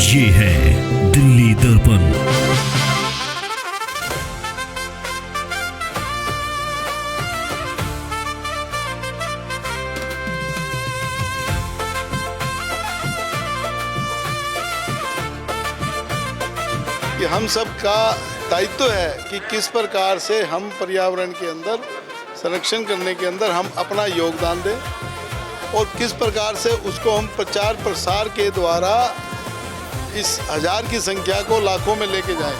ये है दिल्ली दर्पण। कि हम सब का दायित्व है कि किस प्रकार से हम पर्यावरण के अंदर संरक्षण करने के अंदर हम अपना योगदान दें और किस प्रकार से उसको हम प्रचार प्रसार के द्वारा इस हजार की संख्या को लाखों में लेके जाएं।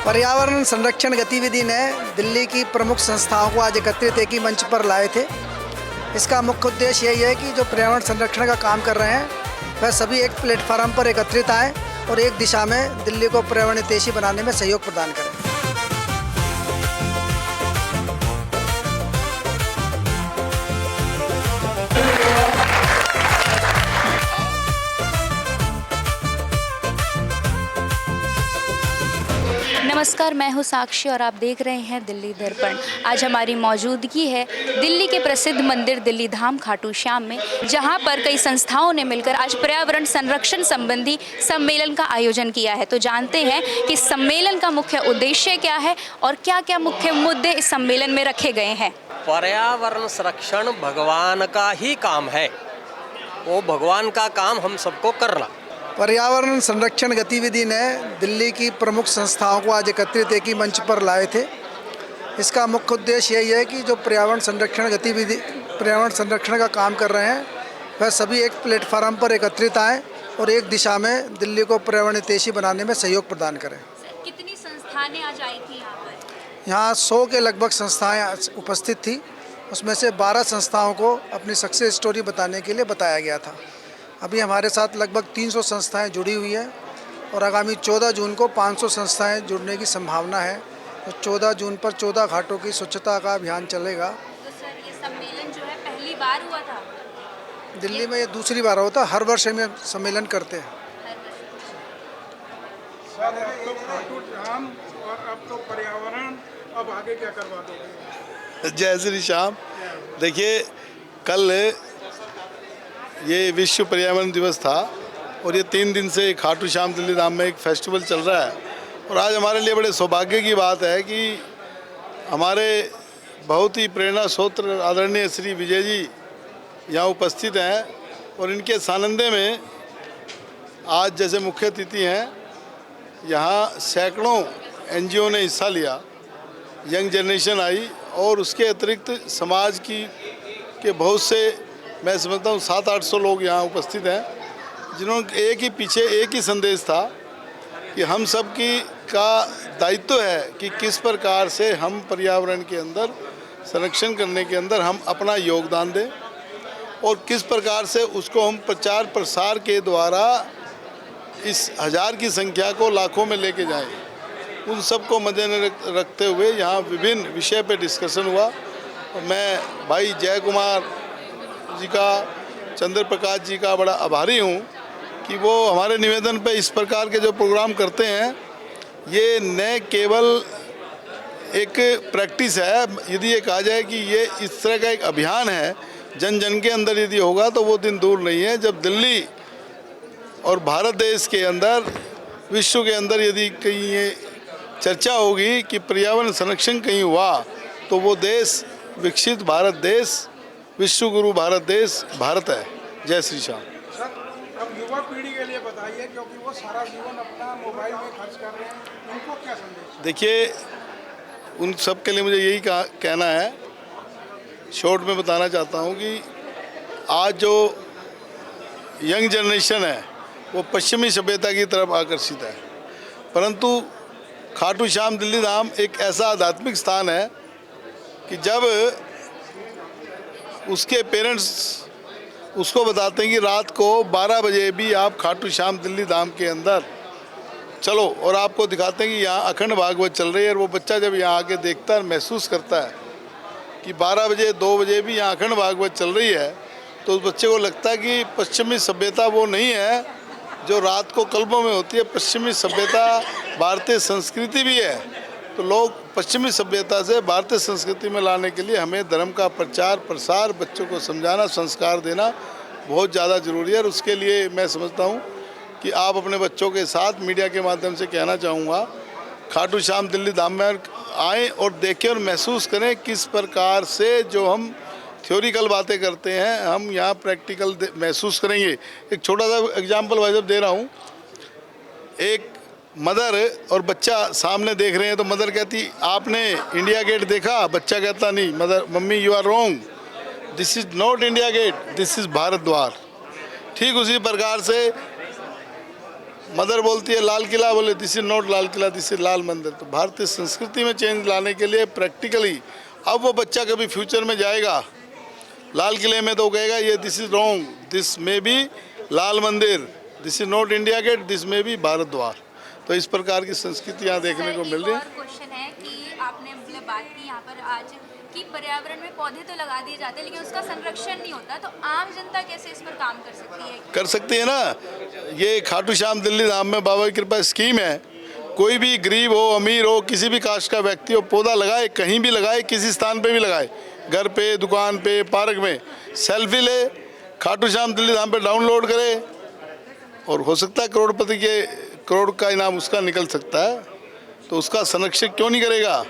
पर्यावरण संरक्षण गतिविधि ने दिल्ली की प्रमुख संस्थाओं को आज एकत्रित एक ही मंच पर लाए थे। इसका मुख्य उद्देश्य यही है कि जो पर्यावरण संरक्षण का काम कर रहे हैं वह सभी एक प्लेटफार्म पर एकत्रित आएँ और एक दिशा में दिल्ली को पर्यावरण हितैषी बनाने में सहयोग प्रदान करें। नमस्कार, मैं हूं साक्षी और आप देख रहे हैं दिल्ली दर्पण। आज हमारी मौजूदगी है दिल्ली के प्रसिद्ध मंदिर दिल्ली धाम खाटू श्याम में, जहां पर कई संस्थाओं ने मिलकर आज पर्यावरण संरक्षण संबंधी सम्मेलन का आयोजन किया है। तो जानते हैं कि सम्मेलन का मुख्य उद्देश्य क्या है और क्या क्या मुख्य मुद्दे इस सम्मेलन में रखे गए हैं। पर्यावरण संरक्षण भगवान का ही काम है, वो भगवान का काम हम सबको करना। पर्यावरण संरक्षण गतिविधि ने दिल्ली की प्रमुख संस्थाओं को आज एकत्रित एक ही मंच पर लाए थे। इसका मुख्य उद्देश्य यही है कि जो पर्यावरण संरक्षण का काम कर रहे हैं वह सभी एक प्लेटफार्म पर एकत्रित आएँ और एक दिशा में दिल्ली को पर्यावरण हितैषी बनाने में सहयोग प्रदान करें। कितनी संस्थाएं आज आई थी यहाँ पर? यहाँ 100 के लगभग संस्थाएं उपस्थित थी। उसमें से 12 संस्थाओं को अपनी सक्सेस स्टोरी बताने के लिए बताया गया था। अभी हमारे साथ लगभग 300 संस्थाएं जुड़ी हुई हैं और आगामी 14 जून को 500 संस्थाएं जुड़ने की संभावना है। तो 14 जून पर 14 घाटों की स्वच्छता का अभियान चलेगा। तो सर, ये सम्मेलन जो है पहली बार हुआ था दिल्ली में, ये दूसरी बार होता है। हर वर्ष हम सम्मेलन करते हैं। सर, अब तो खाटू श्याम और अब तो पर्यावरण, अब आगे क्या करवा दोगे? जय श्री श्याम। देखिए, कल ये विश्व पर्यावरण दिवस था और ये 3 दिन से खाटू श्याम दिल्ली धाम में एक फेस्टिवल चल रहा है। और आज हमारे लिए बड़े सौभाग्य की बात है कि हमारे बहुत ही प्रेरणा स्रोत आदरणीय श्री विजय जी यहाँ उपस्थित हैं और इनके सानंदे में आज जैसे मुख्य अतिथि हैं, यहाँ सैकड़ों NGO ने हिस्सा लिया, यंग जनरेशन आई और उसके अतिरिक्त समाज के बहुत से, मैं समझता हूँ 700-800 लोग यहाँ उपस्थित हैं, जिन्होंने एक ही संदेश था कि हम सब का दायित्व है कि किस प्रकार से हम पर्यावरण के अंदर संरक्षण करने के अंदर हम अपना योगदान दें और किस प्रकार से उसको हम प्रचार प्रसार के द्वारा इस हजार की संख्या को लाखों में लेके जाएं। उन सब को मद्देनजर रखते हुए यहाँ विभिन्न विषय पे डिस्कशन हुआ और मैं भाई जय कुमार जी का, चंद्र प्रकाश जी का बड़ा आभारी हूँ कि वो हमारे निवेदन पे इस प्रकार के जो प्रोग्राम करते हैं, ये न केवल एक प्रैक्टिस है, यदि ये कहा जाए कि ये इस तरह का एक अभियान है, जन जन के अंदर यदि होगा तो वो दिन दूर नहीं है जब दिल्ली और भारत देश के अंदर, विश्व के अंदर यदि कहीं ये चर्चा होगी कि पर्यावरण संरक्षण कहीं हुआ तो वो देश विकसित भारत देश, विश्व गुरु भारत देश भारत है। जय श्री श्याम। सर, अब युवा पीढ़ी के लिए बताइए, क्योंकि वो सारा जीवन अपना मोबाइल में खर्च कर रहे हैं, उनको क्या संदेश? देखिए, उन सब के लिए मुझे यही कहना है, शॉर्ट में बताना चाहता हूँ कि आज जो यंग जनरेशन है वो पश्चिमी सभ्यता की तरफ आकर्षित है, परंतु खाटू श्याम दिल्ली धाम एक ऐसा आध्यात्मिक स्थान है कि जब उसके पेरेंट्स उसको बताते हैं कि रात को 12 बजे भी आप खाटू श्याम दिल्ली धाम के अंदर चलो, और आपको दिखाते हैं कि यहाँ अखंड भागवत चल रही है, और वो बच्चा जब यहाँ आके देखता है, महसूस करता है कि 12 बजे 2 बजे भी यहाँ अखंड भागवत चल रही है, तो उस बच्चे को लगता है कि पश्चिमी सभ्यता वो नहीं है जो रात को क्लबों में होती है। पश्चिमी सभ्यता भारतीय संस्कृति भी है तो लोग पश्चिमी सभ्यता से भारतीय संस्कृति में लाने के लिए हमें धर्म का प्रचार प्रसार, बच्चों को समझाना, संस्कार देना बहुत ज़्यादा ज़रूरी है। और उसके लिए मैं समझता हूँ कि आप अपने बच्चों के साथ मीडिया के माध्यम से कहना चाहूँगा, खाटू श्याम दिल्ली धाम में आएँ और देखें और महसूस करें किस प्रकार से जो हम थ्योरिकल बातें करते हैं हम यहाँ प्रैक्टिकल महसूस करेंगे। एक छोटा सा एग्जाम्पल भाई साहब दे रहा हूँ। एक मदर और बच्चा सामने देख रहे हैं तो मदर कहती आपने इंडिया गेट देखा? बच्चा कहता नहीं, mother mummy you are wrong, this is not India gate, this is Bharat Dwar. ठीक उसी प्रकार से मदर बोलती है लाल किला, बोले this is not Lal Qila, this is Lal Mandir. तो भारतीय संस्कृति में चेंज लाने के लिए प्रैक्टिकली अब वो बच्चा कभी फ्यूचर में जाएगा लाल किले में तो कहेगा ये this is wrong, this may be Lal Mandir, this is not India gate, this may be Bharat Dwar. तो इस प्रकार की संस्कृति यहाँ देखने को मिल रही है। क्वेश्चन है कि आपने मतलब बात की यहाँ पर आज कि पर्यावरण में पौधे तो लगा दिए जाते हैं लेकिन उसका संरक्षण नहीं होता, तो आम जनता कैसे इस पर काम कर सकती है? कर सकती है ना। ये खाटू श्याम दिल्ली धाम में बाबा की कृपा स्कीम है, कोई भी गरीब हो अमीर हो किसी भी कास्ट का व्यक्ति हो पौधा लगाए, कहीं भी लगाए, किसी स्थान पे भी लगाए, घर पे, दुकान पे, पार्क में, सेल्फी ले, खाटू श्याम दिल्ली धाम पे डाउनलोड करे और हो सकता है करोड़पति के करोड़ का इनाम उसका निकल सकता है। तो उसका संरक्षण क्यों नहीं करेगा?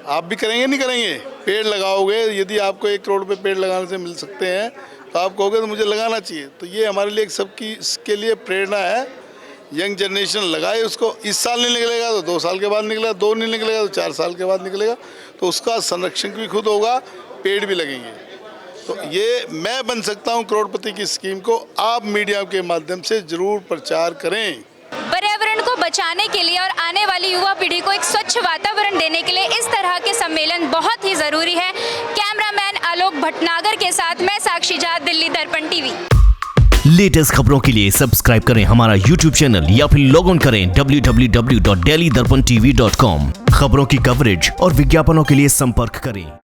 आप भी करेंगे नहीं करेंगे? पेड़ लगाओगे, यदि आपको 1 करोड़ पे पेड़ लगाने से मिल सकते हैं तो आप कहोगे तो मुझे लगाना चाहिए। तो ये हमारे लिए एक सबकी इसके लिए प्रेरणा है। यंग जनरेशन लगाए उसको, इस साल नहीं निकलेगा तो 2 साल के बाद निकलेगा, 2 नहीं निकलेगा तो 4 साल के बाद निकलेगा। तो उसका संरक्षण भी खुद होगा, पेड़ भी लगेंगे। तो ये मैं बन सकता हूँ करोड़पति की स्कीम को आप मीडिया के माध्यम से जरूर प्रचार करें। पर्यावरण को बचाने के लिए और आने वाली युवा पीढ़ी को एक स्वच्छ वातावरण देने के लिए इस तरह के सम्मेलन बहुत ही जरूरी है। कैमरामैन आलोक भटनागर के साथ मैं साक्षी झा, दिल्ली दर्पण टीवी। लेटेस्ट खबरों के लिए सब्सक्राइब करें हमारा YouTube चैनल या फिर लॉग ऑन करें www.delhidarpantv.com। खबरों की कवरेज और विज्ञापनों के लिए संपर्क करें।